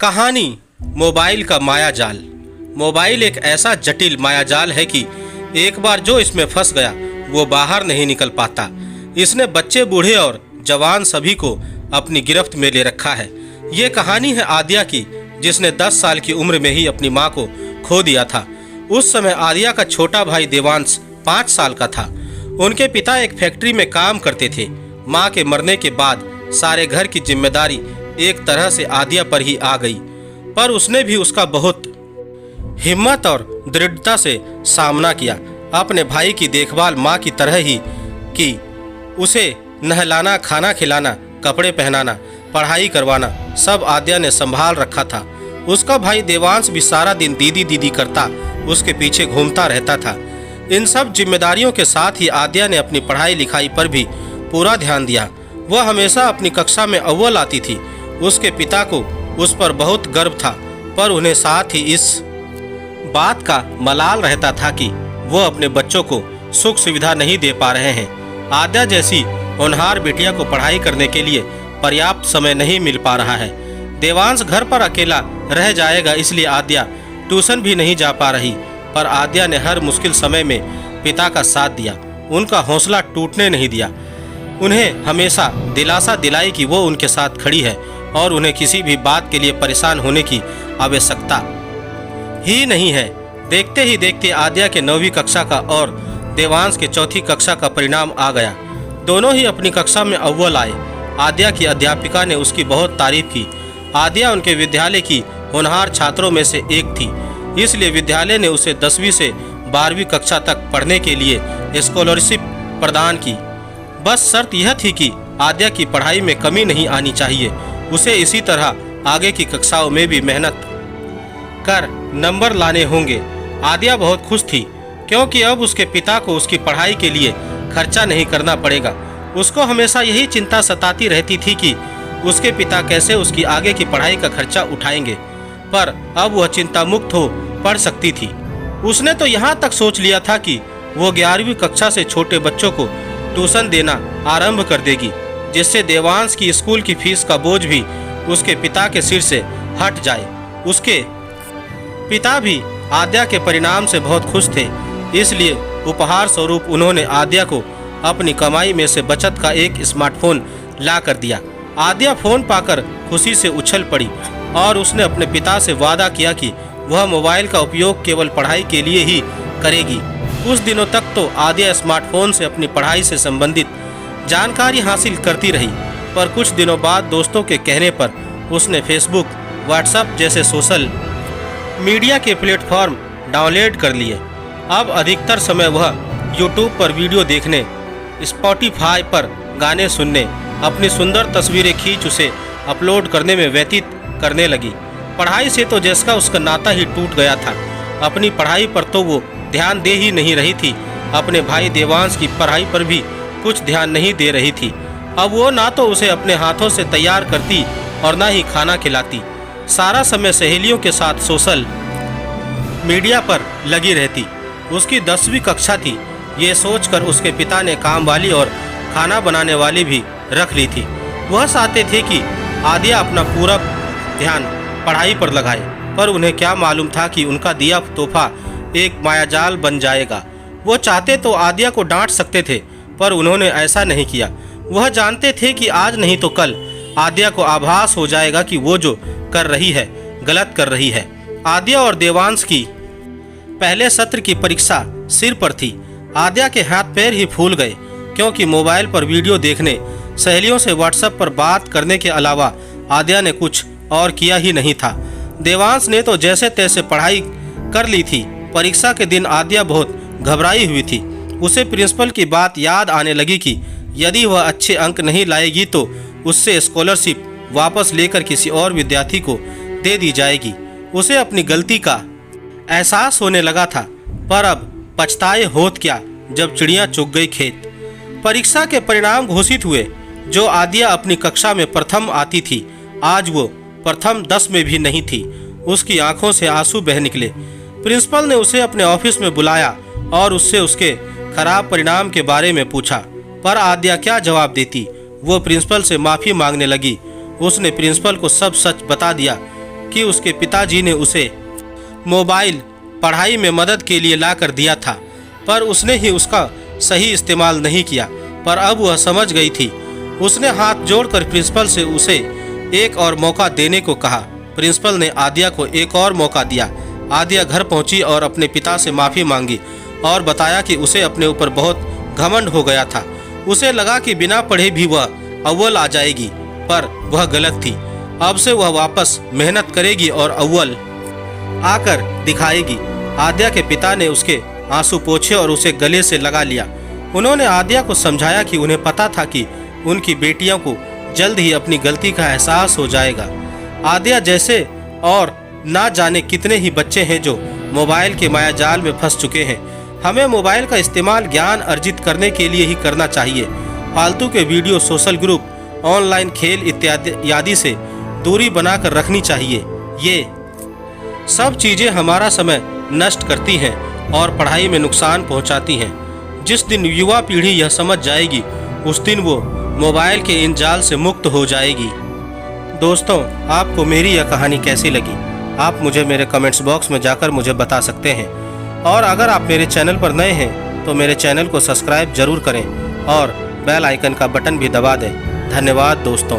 कहानी मोबाइल का मायाजाल। मोबाइल एक ऐसा जटिल मायाजाल है कि एक बार जो इसमें फंस गया वो बाहर नहीं निकल पाता। इसने बच्चे, बूढ़े और जवान सभी को अपनी गिरफ्त में ले रखा है। ये कहानी है आदिया की, जिसने 10 साल की उम्र में ही अपनी माँ को खो दिया था। उस समय आदिया का छोटा भाई देवांश 5 साल का था। उनके पिता एक फैक्ट्री में काम करते थे। माँ के मरने के बाद सारे घर की जिम्मेदारी एक तरह से आदिया पर ही आ गई, पर उसने भी उसका बहुत हिम्मत और दृढ़ता से सामना किया। अपने भाई की देखभाल माँ की तरह ही की। उसे नहलाना, खाना खिलाना, कपड़े पहनाना, पढ़ाई करवाना सब आदिया ने संभाल रखा था। उसका भाई देवांश भी सारा दिन दीदी दीदी करता उसके पीछे घूमता रहता था। इन सब जिम्मेदारियों के साथ ही आदिया ने अपनी पढ़ाई लिखाई पर भी पूरा ध्यान दिया। वह हमेशा अपनी कक्षा में अव्वल आती थी। उसके पिता को उस पर बहुत गर्व था, पर उन्हें साथ ही इस बात का मलाल रहता था कि वो अपने बच्चों को सुख सुविधा नहीं दे पा रहे हैं। आद्या जैसी होनहार बिटिया को पढ़ाई करने के लिए पर्याप्त समय नहीं मिल पा रहा है। देवांश घर पर अकेला रह जाएगा, इसलिए आद्या ट्यूशन भी नहीं जा पा रही। पर आद्या ने हर मुश्किल समय में पिता का साथ दिया, उनका हौसला टूटने नहीं दिया। उन्हें हमेशा दिलासा दिलाई कि वो उनके साथ खड़ी है और उन्हें किसी भी बात के लिए परेशान होने की आवश्यकता ही नहीं है। देखते ही देखते आद्या के 9वीं कक्षा का और देवांश के 4थी कक्षा का परिणाम आ गया। दोनों ही अपनी कक्षा में अव्वल आए। आद्या की अध्यापिका ने उसकी बहुत तारीफ की। आद्या उनके विद्यालय की होनहार छात्रों में से एक थी, इसलिए विद्यालय ने उसे 10वीं से 12वीं कक्षा तक पढ़ने के लिए स्कॉलरशिप प्रदान की। बस शर्त यह थी कि आद्या की पढ़ाई में कमी नहीं आनी चाहिए। उसे इसी तरह आगे की कक्षाओं में भी मेहनत कर नंबर लाने होंगे। आद्या बहुत खुश थी, क्योंकि अब उसके पिता को उसकी पढ़ाई के लिए खर्चा नहीं करना पड़ेगा। उसको हमेशा यही चिंता सताती रहती थी कि उसके पिता कैसे उसकी आगे की पढ़ाई का खर्चा उठाएंगे, पर अब वह चिंता मुक्त हो पढ़ सकती थी। उसने तो यहाँ तक सोच लिया था कि वो 11वीं कक्षा से छोटे बच्चों को ट्यूशन देना आरंभ कर देगी, जिससे देवांश की स्कूल की फीस का बोझ भी उसके पिता के सिर से हट जाए। उसके पिता भी आद्या के परिणाम से बहुत खुश थे, इसलिए उपहार स्वरूप उन्होंने आद्या को अपनी कमाई में से बचत का एक स्मार्टफोन ला कर दिया। आद्या फोन पाकर खुशी से उछल पड़ी और उसने अपने पिता से वादा किया कि वह मोबाइल का उपयोग केवल पढ़ाई के लिए ही करेगी। कुछ दिनों तक तो आद्या स्मार्टफोन से अपनी पढ़ाई से संबंधित जानकारी हासिल करती रही, पर कुछ दिनों बाद दोस्तों के कहने पर उसने फेसबुक, व्हाट्सएप जैसे सोशल मीडिया के प्लेटफॉर्म डाउनलोड कर लिए। अब अधिकतर समय वह यूट्यूब पर वीडियो देखने, स्पॉटिफाई पर गाने सुनने, अपनी सुंदर तस्वीरें खींच उसे अपलोड करने में व्यतीत करने लगी। पढ़ाई से तो जिसका उसका नाता ही टूट गया था। अपनी पढ़ाई पर तो वो ध्यान दे ही नहीं रही थी, अपने भाई देवांश की पढ़ाई पर भी कुछ ध्यान नहीं दे रही थी। अब वो ना तो उसे अपने हाथों से तैयार करती और ना ही खाना खिलाती। सारा समय सहेलियों के साथ सोशल मीडिया पर लगी रहती। उसकी 10वीं कक्षा थी, ये सोचकर उसके पिता ने काम वाली और खाना बनाने वाली भी रख ली थी। वह चाहते थे कि आद्या अपना पूरा ध्यान पढ़ाई पर लगाए, पर उन्हें क्या मालूम था कि उनका दिया तोहफा एक मायाजाल बन जाएगा। वो चाहते तो आद्या को डांट सकते थे, पर उन्होंने ऐसा नहीं किया। वह जानते थे कि आज नहीं तो कल आद्या को आभास हो जाएगा कि वो जो कर रही है गलत कर रही है। आद्या और देवांश की पहले सत्र की परीक्षा सिर पर थी। आद्या के हाथ पैर ही फूल गए, क्योंकि मोबाइल पर वीडियो देखने, सहेलियों से व्हाट्सएप पर बात करने के अलावा आद्या ने कुछ और किया ही नहीं था। देवांश ने तो जैसे तैसे पढ़ाई कर ली थी। परीक्षा के दिन आद्या बहुत घबराई हुई थी। उसे प्रिंसिपल की बात याद आने लगी कि यदि वह अच्छे अंक नहीं लाएगी तो उससे स्कॉलरशिप वापस लेकर किसी और विद्यार्थी को दे दी जाएगी। उसे अपनी गलती का एहसास होने लगा था, पर अब पछताए होत क्या जब चिड़िया चुग गई खेत। परीक्षा के परिणाम घोषित हुए। जो आद्या अपनी कक्षा में प्रथम आती थी, आज वो प्रथम 10 में भी नहीं थी। उसकी आंखों से आंसू बह निकले। प्रिंसिपल ने उसे अपने ऑफिस में बुलाया और उससे उसके खराब परिणाम के बारे में पूछा, पर आद्या क्या जवाब देती। वो प्रिंसिपल से माफ़ी मांगने लगी। उसने प्रिंसिपल को सब सच बता दिया। कि उसके पिताजी ने उसे मोबाइल पढ़ाई में मदद के लिए ला कर दिया था, पर उसने ही उसका सही इस्तेमाल नहीं किया। पर अब वह समझ गई थी। उसने हाथ जोड़कर प्रिंसिपल से उसे एक और मौका देने को कहा। प्रिंसिपल ने आद्या को एक और मौका दिया। आद्या घर पहुंची और अपने पिता से माफ़ी मांगी और बताया कि उसे अपने ऊपर बहुत घमंड हो गया था। उसे लगा कि बिना पढ़े भी वह अव्वल आ जाएगी, पर वह गलत थी। अब से वह वापस मेहनत करेगी और अव्वल आकर दिखाएगी। आद्या के पिता ने उसके आंसू पोंछे और उसे गले से लगा लिया। उन्होंने आद्या को समझाया कि उन्हें पता था कि उनकी बेटियों को जल्द ही अपनी गलती का एहसास हो जाएगा। आद्या जैसे और ना जाने कितने ही बच्चे हैं जो मोबाइल के मायाजाल में फंस चुके हैं। हमें मोबाइल का इस्तेमाल ज्ञान अर्जित करने के लिए ही करना चाहिए। फालतू के वीडियो, सोशल ग्रुप, ऑनलाइन खेल इत्यादि से दूरी बनाकर रखनी चाहिए। ये सब चीज़ें हमारा समय नष्ट करती हैं और पढ़ाई में नुकसान पहुंचाती हैं। जिस दिन युवा पीढ़ी यह समझ जाएगी, उस दिन वो मोबाइल के इन जाल से मुक्त हो जाएगी। दोस्तों, आपको मेरी यह कहानी कैसी लगी, आप मुझे मेरे कमेंट्स बॉक्स में जाकर मुझे बता सकते हैं। और अगर आप मेरे चैनल पर नए हैं तो मेरे चैनल को सब्सक्राइब जरूर करें और बेल आइकन का बटन भी दबा दें। धन्यवाद दोस्तों।